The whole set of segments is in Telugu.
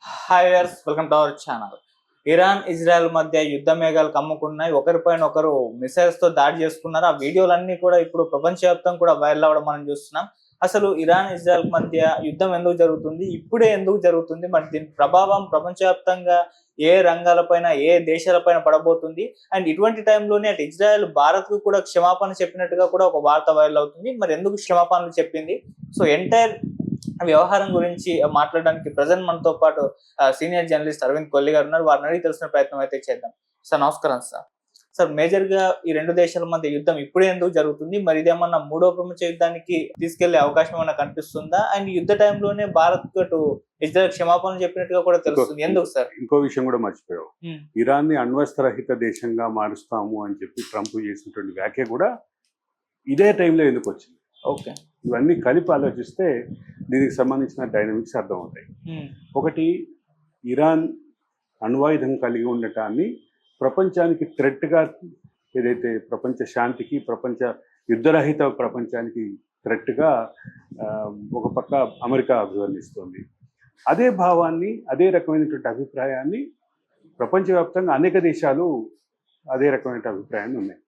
Hi viewers, welcome to our channel. Iran Israel మధ్య యుద్ధ మేఘాలు కమ్ముకున్నాయి. ఒకరిపైన ఒకరు మిసైల్స్ తో దాడి చేసుకున్నారు. ఆ వీడియోలన్నీ కూడా ఇప్పుడు ప్రపంచవ్యాప్తంగా కూడా వైరల్ అవ్వడం మనం చూస్తున్నాం. అసలు ఇరాన్ ఇజ్రాయెల్ మధ్య యుద్ధం ఎందుకు జరుగుతుంది, ఇప్పుడే ఎందుకు జరుగుతుంది, మరి దీని ప్రభావం ప్రపంచవ్యాప్తంగా ఏ రంగాలపైన ఏ దేశాలపైన పడబోతుంది, అండ్ ఇటువంటి టైంలోనే అటు ఇజ్రాయెల్ భారత్ కు కూడా క్షమాపణ చెప్పినట్టుగా కూడా ఒక వార్త వైరల్ అవుతుంది. మరి ఎందుకు క్షమాపణలు చెప్పింది, సో ఎంటైర్ వ్యవహారం గురించి మాట్లాడడానికి ప్రజెంట్ మనతో పాటు సీనియర్ జర్నలిస్ట్ అరవింద్ కొల్లి గారు ఉన్నారు. వారిని అడిగి తెలిసిన ప్రయత్నం అయితే చేద్దాం. సార్ నమస్కారం. సార్ మేజర్ గా ఈ రెండు దేశాల మధ్య యుద్ధం ఇప్పుడే ఎందుకు జరుగుతుంది, మరి ఇదేమన్నా మూడో ప్రపంచ యుద్ధానికి తీసుకెళ్లే అవకాశం ఏమన్నా కనిపిస్తుందా, అండ్ యుద్ధ టైంలోనే భారత్ అటు ఇజ్రాయెల్ క్షమాపణ చెప్పినట్టుగా కూడా తెలుస్తుంది, ఎందుకు సార్? ఇంకో విషయం కూడా మర్చిపోయావు, ఇరాన్ ని అణ్వస్త్రరహిత దేశంగా మారుస్తాము అని చెప్పి ట్రంప్ చేసినటువంటి వ్యాఖ్య కూడా ఇదే టైంలో ఎందుకు వచ్చింది? ఓకే, ఇవన్నీ కలిపి ఆలోచిస్తే దీనికి సంబంధించిన డైనమిక్స్ అర్థమవుతాయి. ఒకటి, ఇరాన్ అణ్వాయుధం కలిగి ఉండటాన్ని ప్రపంచానికి థ్రెట్గా, ఏదైతే ప్రపంచ శాంతికి, ప్రపంచ యుద్ధరహిత ప్రపంచానికి థ్రెట్గా ఒక పక్క అమెరికా అభివర్ణిస్తుంది. అదే భావాన్ని, అదే రకమైనటువంటి అభిప్రాయాన్ని ప్రపంచవ్యాప్తంగా అనేక దేశాలు అదే రకమైన అభిప్రాయాన్ని ఉన్నాయి.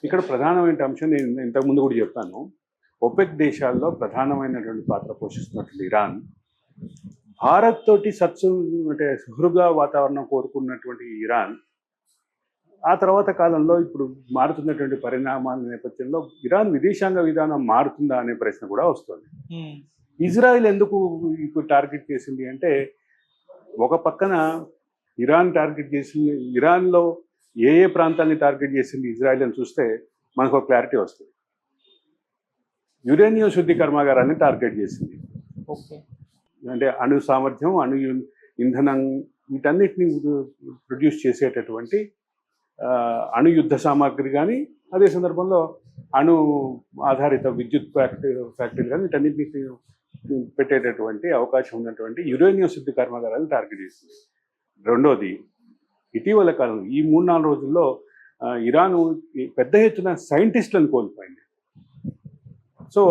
ఇక్కడ ప్రధానమైన అంశం నేను ఇంతకుముందు కూడా చెప్పాను, ఒపెక్ దేశాల్లో ప్రధానమైనటువంటి పాత్ర పోషిస్తున్నటువంటి ఇరాన్ భారత్ తోటి అంటే సుహృద వాతావరణం కోరుకున్నటువంటి ఇరాన్ ఆ తర్వాత కాలంలో ఇప్పుడు మారుతున్నటువంటి పరిణామాల నేపథ్యంలో ఇరాన్ విదేశాంగ విధానం మారుతుందా అనే ప్రశ్న కూడా వస్తుంది. ఇజ్రాయెల్ ఎందుకు ఇప్పుడు టార్గెట్ చేసింది అంటే, ఒక పక్కన ఇరాన్ టార్గెట్ చేసింది, ఇరాన్లో ఏ ఏ ప్రాంతాలని టార్గెట్ చేసింది ఇజ్రాయెల్ అని చూస్తే మనకు ఒక క్లారిటీ వస్తుంది. యురేనియం శుద్ధి కర్మాగారాన్ని టార్గెట్ చేసింది. ఓకే, అంటే అణు సామర్థ్యం, అణు ఇంధనం, వీటన్నిటిని ప్రొడ్యూస్ చేసేటటువంటి అణు యుద్ధ సామాగ్రి కానీ, అదే సందర్భంలో అణు ఆధారిత విద్యుత్ ఫ్యాక్టరీలు కానీ, వీటన్నిటిని పెట్టేటటువంటి అవకాశం ఉన్నటువంటి యురేనియం శుద్ధి కర్మాగారాన్ని టార్గెట్ చేసింది. రెండోది, ఇటీవల కాలం ఈ 3-4 రోజుల్లో ఇరాన్ పెద్ద ఎత్తున సైంటిస్టులను కోల్పోయింది. సో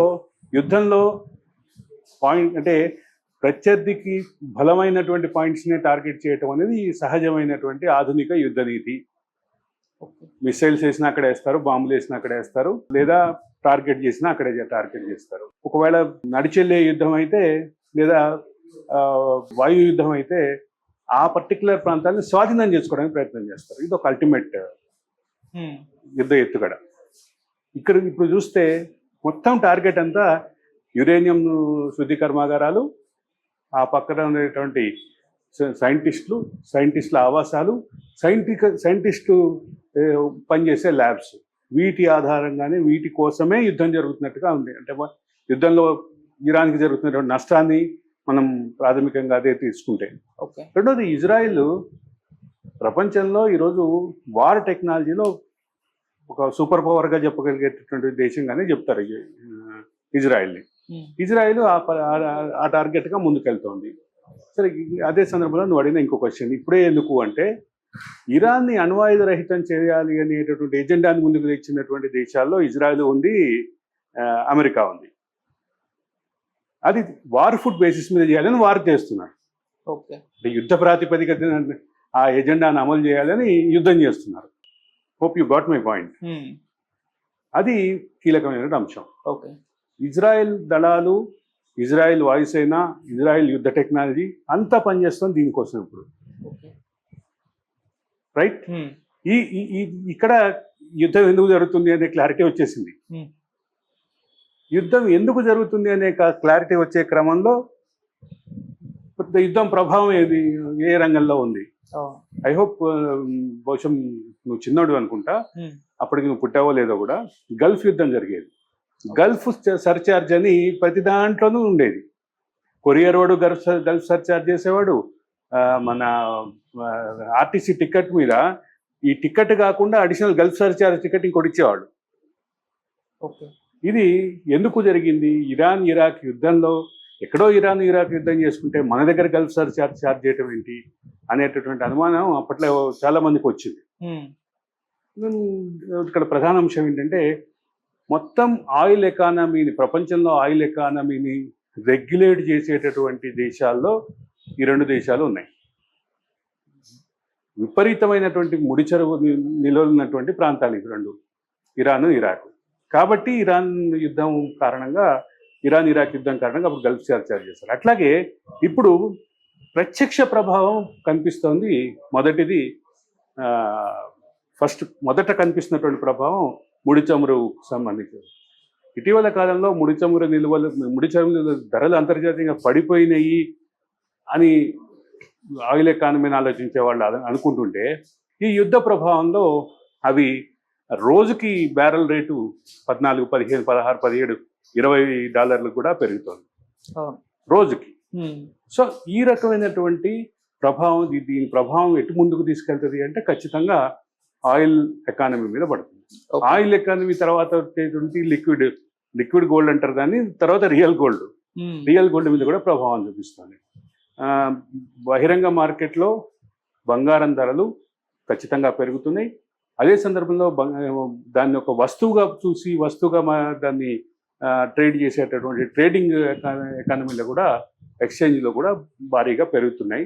యుద్ధంలో పాయింట్ అంటే ప్రత్యర్థికి బలమైనటువంటి పాయింట్స్ని టార్గెట్ చేయటం అనేది సహజమైనటువంటి ఆధునిక యుద్ధ నీతి. మిసైల్స్ వేసినా అక్కడ వేస్తారు, బాంబులు వేసినా అక్కడ వేస్తారు, లేదా టార్గెట్ చేసినా అక్కడే టార్గెట్ చేస్తారు. ఒకవేళ నడిచెళ్ళే యుద్ధం అయితే, లేదా వాయు యుద్ధం అయితే ఆ పర్టికులర్ ప్రాంతాన్ని స్వాధీనం చేసుకోవడానికి ప్రయత్నం చేస్తారు. ఇది ఒక అల్టిమేట్ యుద్ధ ఎత్తుగడ. ఇక్కడ ఇప్పుడు చూస్తే మొత్తం టార్గెట్ అంతా యురేనియం శుద్ధి కర్మాగారాలు, ఆ పక్కన ఉండేటువంటి సైంటిస్టుల ఆవాసాలు, సైంటిస్టు పనిచేసే ల్యాబ్స్, వీటి ఆధారంగానే, వీటి కోసమే యుద్ధం జరుగుతున్నట్టుగా ఉంది. అంటే యుద్ధంలో ఇరాన్కి జరుగుతున్నటువంటి నష్టాన్ని మనం ప్రాథమికంగా అదే తీసుకుంటే. రెండోది, ఇజ్రాయిల్ ప్రపంచంలో ఈరోజు వార్ టెక్నాలజీలో ఒక సూపర్ పవర్గా చెప్పగలిగేటటువంటి దేశంగానే చెప్తారు ఇజ్రాయిల్ని. ఇజ్రాయిల్ ఆ టార్గెట్గా ముందుకెళ్తోంది. సరే, అదే సందర్భంలో నువ్వు అడిగిన ఇంకో క్వశ్చన్, ఇప్పుడే ఎందుకు అంటే, ఇరాన్ని అణ్వాయుధ రహితం చేయాలి అనేటటువంటి ఎజెండాని ముందుకు తెచ్చినటువంటి దేశాల్లో ఇజ్రాయిల్ ఉంది, అమెరికా ఉంది. అది వార్ ఫుడ్ బేసిస్ మీద చేయాలని వారు చేస్తున్నారు. ఓకే, యుద్ధ ప్రాతిపదిక ఆ ఎజెండాను అమలు చేయాలని యుద్ధం చేస్తున్నారు. Hope you got my point. అది కీలకమైన అంశం. ఓకే, ఇజ్రాయెల్ దళాలు, ఇజ్రాయెల్ వాయుసేన, ఇజ్రాయెల్ యుద్ధ టెక్నాలజీ అంతా పనిచేస్తుంది దీనికోసం ఇప్పుడు. రైట్? ఇక్కడ యుద్ధం ఎందుకు జరుగుతుంది అనే క్లారిటీ వచ్చేసింది. యుద్ధం ఎందుకు జరుగుతుంది అనే క్లారిటీ వచ్చే క్రమంలో యుద్ధం ప్రభావం ఏ రంగంలో ఉంది? ఐ హోప్ బహుశా నువ్వు చిన్నోడు అనుకుంటా, అప్పటికి నువ్వు పుట్టావో లేదో కూడా, గల్ఫ్ యుద్ధం జరిగేది. గల్ఫ్ సర్చార్జ్ అని ప్రతి దాంట్లోనూ ఉండేది. కొరియర్ వాడు గల్ఫ్ సర్చార్జ్ చేసేవాడు. మన ఆర్టీసీ టికెట్ మీద ఈ టికెట్ కాకుండా అడిషనల్ గల్ఫ్ సర్చార్జ్ టికెట్ ఇంకోటి ఇచ్చేవాడు. ఇది ఎందుకు జరిగింది? ఇరాన్ ఇరాక్ యుద్ధంలో ఎక్కడో ఇరాన్ ఇరాక్ యుద్ధం చేసుకుంటే మన దగ్గర గల్ఫ్ సర్చార్జ్ ఛార్జ్ చేయటం ఏంటి అనేటటువంటి అనుమానం అప్పట్లో చాలా మందికి వచ్చింది. ఇక్కడ ప్రధాన అంశం ఏంటంటే, మొత్తం ఆయిల్ ఎకానమీని, ప్రపంచంలో ఆయిల్ ఎకానమీని రెగ్యులేట్ చేసేటటువంటి దేశాల్లో ఈ రెండు దేశాలు ఉన్నాయి. విపరీతమైనటువంటి ముడి చెరువు నిల్వలు ఉన్నటువంటి ప్రాంతాలు ఇవి రెండు, ఇరాన్ ఇరాక్. కాబట్టి ఇరాన్ యుద్ధం కారణంగా, ఇరాన్ ఇరాక్ యుద్ధం కారణంగా అప్పుడు గల్ఫ్ చార్జ్ చేశారు. అట్లాగే ఇప్పుడు ప్రత్యక్ష ప్రభావం కనిపిస్తోంది. మొదటిది మొదట కనిపిస్తున్నటువంటి ప్రభావం ముడి చమురుకు సంబంధించి. ఇటీవల కాలంలో ముడి చమురు ధరలు అంతర్జాతీయంగా పడిపోయినాయి అని ఆయిల్ ఎకానమీని ఆలోచించే వాళ్ళు అనుకుంటుంటే, ఈ యుద్ధ ప్రభావంలో అవి రోజుకి బ్యారెల్ రేటు 14, 15, 16, 17, $20 కూడా పెరుగుతోంది రోజుకి. సో ఈ రకమైనటువంటి ప్రభావం, దీని ప్రభావం ఎటు ముందుకు తీసుకెళ్తుంది అంటే ఖచ్చితంగా ఆయిల్ ఎకానమీ మీద పడుతుంది. ఆయిల్ ఎకానమీ తర్వాత వచ్చేటువంటి లిక్విడ్ గోల్డ్ అంటారు దాన్ని, తర్వాత రియల్ గోల్డ్ మీద కూడా ప్రభావం చూపిస్తుంది. బహిరంగ మార్కెట్లో బంగారం ధరలు ఖచ్చితంగా పెరుగుతున్నాయి. అదే సందర్భంలో దాన్ని ఒక వస్తువుగా చూసి దాన్ని ట్రేడ్ చేసేటటువంటి ట్రేడింగ్ ఎకానమీలో కూడా, ఎక్స్చేంజ్లో కూడా భారీగా పెరుగుతున్నాయి.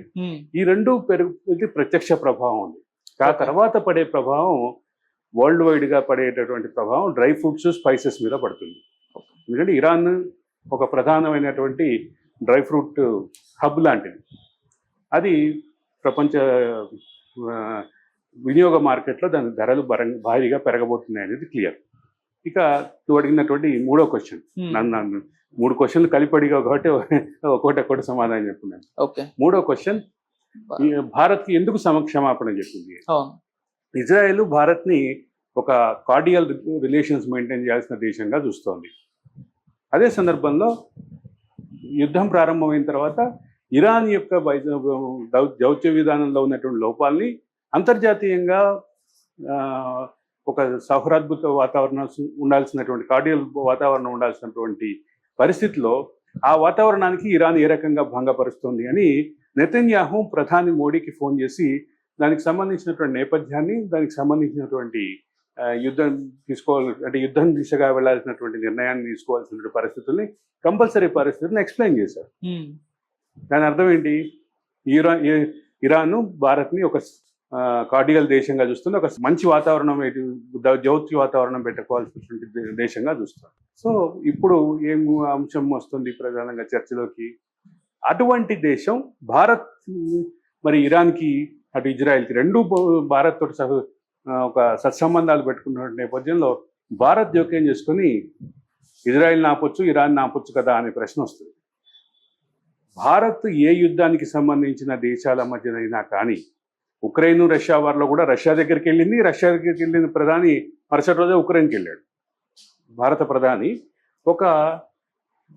ఈ రెండు పెరుగుతుంది ప్రత్యక్ష ప్రభావం ఉంది. ఆ తర్వాత పడే ప్రభావం, వరల్డ్ వైడ్గా పడేటటువంటి ప్రభావం డ్రై ఫ్రూట్స్, స్పైసెస్ మీద పడుతుంది. ఎందుకంటే ఇరాన్ ఒక ప్రధానమైనటువంటి డ్రై ఫ్రూట్ హబ్ లాంటిది. అది ప్రపంచ వినియోగ మార్కెట్లో దాని ధరలు భారీగా పెరగబోతున్నాయి అనేది క్లియర్. ఇక నువ్వు అడిగినటువంటి మూడో క్వశ్చన్, నన్ను 3 క్వశ్చన్లు కలిపడిగా కాబట్టి ఒక్కొక్కటి సమాధానం చెప్పున్నాను. మూడో క్వశ్చన్, భారత్కి ఎందుకు క్షమాపణ చెప్పింది? ఇజ్రాయెల్ భారత్ని ఒక కార్డియల్ రిలేషన్స్ మెయింటైన్ చేయాల్సిన దేశంగా చూస్తోంది. అదే సందర్భంలో యుద్ధం ప్రారంభమైన తర్వాత ఇరాన్ యొక్క దౌత్య విధానంలో ఉన్నటువంటి లోపాలని అంతర్జాతీయంగా ఒక సౌహార్దభూత వాతావరణం ఉండాల్సినటువంటి, కార్డియల్ వాతావరణం ఉండాల్సినటువంటి పరిస్థితిలో ఆ వాతావరణానికి ఇరాన్ ఏ రకంగా భంగపరుస్తుంది అని నెతన్యాహు ప్రధాని మోడీకి ఫోన్ చేసి దానికి సంబంధించినటువంటి నేపథ్యాన్ని, దానికి సంబంధించినటువంటి యుద్ధం దిశగా వెళ్లాల్సినటువంటి నిర్ణయాన్ని తీసుకోవాల్సిన పరిస్థితుల్ని, కంపల్సరీ పరిస్థితులను ఎక్స్ప్లెయిన్ చేశారు. దాని అర్థం ఏంటి? ఇరాన్ భారత్ని ఒక కార్డియల్ దేశంగా చూస్తుంది, ఒక మంచి వాతావరణం, దౌత్య వాతావరణం పెట్టుకోవాల్సినటువంటి దేశంగా చూస్తుంది. సో ఇప్పుడు ఏం అంశం వస్తుంది ప్రధానంగా చర్చలోకి? అటువంటి దేశం భారత్, మరి ఇరాన్కి అటు ఇజ్రాయెల్కి రెండు భారత్ తోటి ఒక సత్సంబంధాలు పెట్టుకున్న నేపథ్యంలో భారత్ జోక్యం చేసుకొని ఇజ్రాయెల్ని ఆపొచ్చు, ఇరాన్ని ఆపొచ్చు కదా అనే ప్రశ్న వస్తుంది. భారత్ ఏ యుద్ధానికి సంబంధించిన దేశాల మధ్యనైనా కానీ, ఉక్రెయిన్ రష్యా వారిలో కూడా రష్యా దగ్గరికి వెళ్ళిన ప్రధాని మరుసటి రోజే ఉక్రెయిన్కి వెళ్ళాడు. భారత ప్రధాని ఒక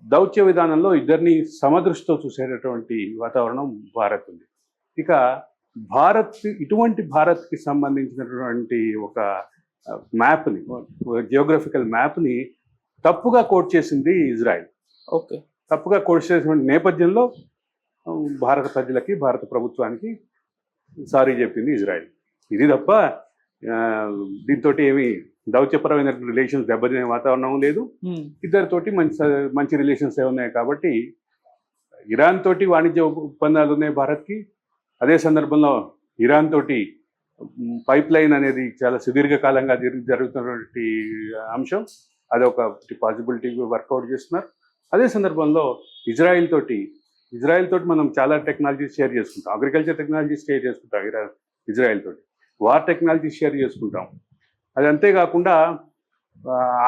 దౌత్య విధానంలో ఇద్దరిని సమదృష్టితో చూసేటటువంటి వాతావరణం భారత్ ఉంది. ఇక ఇటువంటి భారత్కి సంబంధించినటువంటి ఒక మ్యాప్ని, జియోగ్రఫికల్ మ్యాప్ని తప్పుగా కోట్ చేసింది ఇజ్రాయెల్. తప్పుగా కోట్ చేసిన నేపథ్యంలో భారత ప్రజలకి, భారత ప్రభుత్వానికి సారీ చెప్పింది ఇజ్రాయెల్. ఇది తప్ప దీంతో ఏమి దౌత్యపరమైన రిలేషన్స్ దెబ్బతినే వాతావరణం లేదు. ఇద్దరితోటి మంచి రిలేషన్స్ ఉన్నాయి. కాబట్టి ఇరాన్ తోటి వాణిజ్య ఒప్పందాలు ఉన్నాయి భారత్కి. అదే సందర్భంలో ఇరాన్ తోటి పైప్ లైన్ అనేది చాలా సుదీర్ఘకాలంగా జరుగుతున్నటువంటి అంశం, అదొక పాసిబిలిటీ వర్కౌట్ చేస్తున్నారు. అదే సందర్భంలో ఇజ్రాయెల్ తోటి మనం చాలా టెక్నాలజీస్ షేర్ చేసుకుంటాం. అగ్రికల్చర్ టెక్నాలజీస్ షేర్ చేసుకుంటాం ఇజ్రాయెల్ తోటి, వార్ టెక్నాలజీ షేర్ చేసుకుంటాం. అది అంతేకాకుండా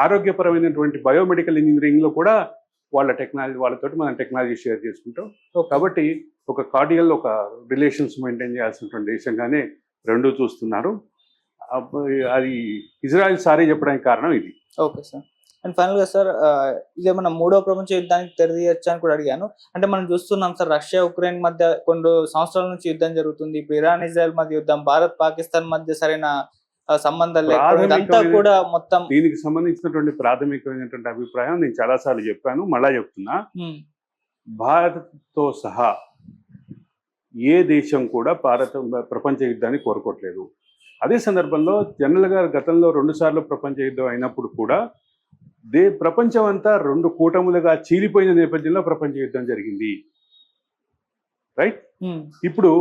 ఆరోగ్యపరమైనటువంటి బయోమెడికల్ ఇంజనీరింగ్లో కూడా వాళ్ళతోటి మనం టెక్నాలజీ షేర్ చేసుకుంటాం. కాబట్టి ఒక కార్డియల్, ఒక రిలేషన్స్ మెయింటైన్ చేయాల్సినటువంటి దేశంగానే రెండూ చూస్తున్నారు. అది ఇజ్రాయెల్ సారీ చెప్పడానికి కారణం ఇది. Okay sir. అండ్ ఫైనల్ గా సార్, ఇదేమన్నా మూడో ప్రపంచ యుద్ధానికి తెరదీయొచ్చా అని కూడా అడిగాను. అంటే మనం చూస్తున్నాం సార్, రష్యా ఉక్రెయిన్ మధ్య కొన్ని సంవత్సరాల నుంచి యుద్ధం జరుగుతుంది. ఇప్పుడు ఇరాన్ ఇజ్రాయెల్ మధ్య యుద్ధం, భారత్ పాకిస్తాన్ మధ్య సరైన సంబంధాలు లేకపోతే కూడా మొత్తం దీనికి సంబంధించినటువంటి ప్రాథమికమైనటువంటి అభిప్రాయం నేను చాలా సార్లు చెప్పాను, మళ్ళా చెప్తున్నా. భారత్తో సహా ఏ దేశం కూడా ప్రపంచ యుద్ధాన్ని కోరుకోవట్లేదు. అదే సందర్భంలో జనరల్గా గతంలో 2 సార్లు ప్రపంచ యుద్ధం అయినప్పుడు కూడా ప్రపంచం అంతా 2 కూటములుగా చీలిపోయిన నేపథ్యంలో ప్రపంచ యుద్ధం జరిగింది. రైట్? ఇప్పుడు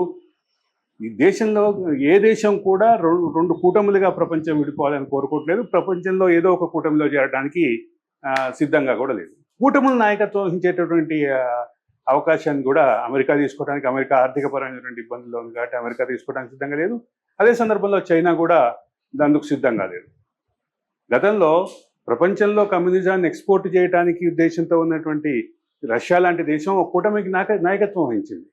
ఈ దేశంలో ఏ దేశం కూడా రెండు కూటములుగా ప్రపంచం విడిపోవాలని కోరుకోవట్లేదు. ప్రపంచంలో ఏదో ఒక కూటమిలో చేరడానికి సిద్ధంగా కూడా లేదు. కూటముల నాయకత్వం వహించేటటువంటి అవకాశాన్ని కూడా అమెరికా తీసుకోవడానికి, అమెరికా ఆర్థికపరమైనటువంటి ఇబ్బందుల్లో ఉంది కాబట్టి అమెరికా తీసుకోవడానికి సిద్ధంగా లేదు. అదే సందర్భంలో చైనా కూడా అందుకు సిద్ధంగా లేదు. గతంలో ప్రపంచంలో కమ్యూనిజాన్ని ఎక్స్పోర్ట్ చేయడానికి ఉద్దేశంతో ఉన్నటువంటి రష్యా లాంటి దేశం ఒక కూటమికి నాయకత్వం వహించింది.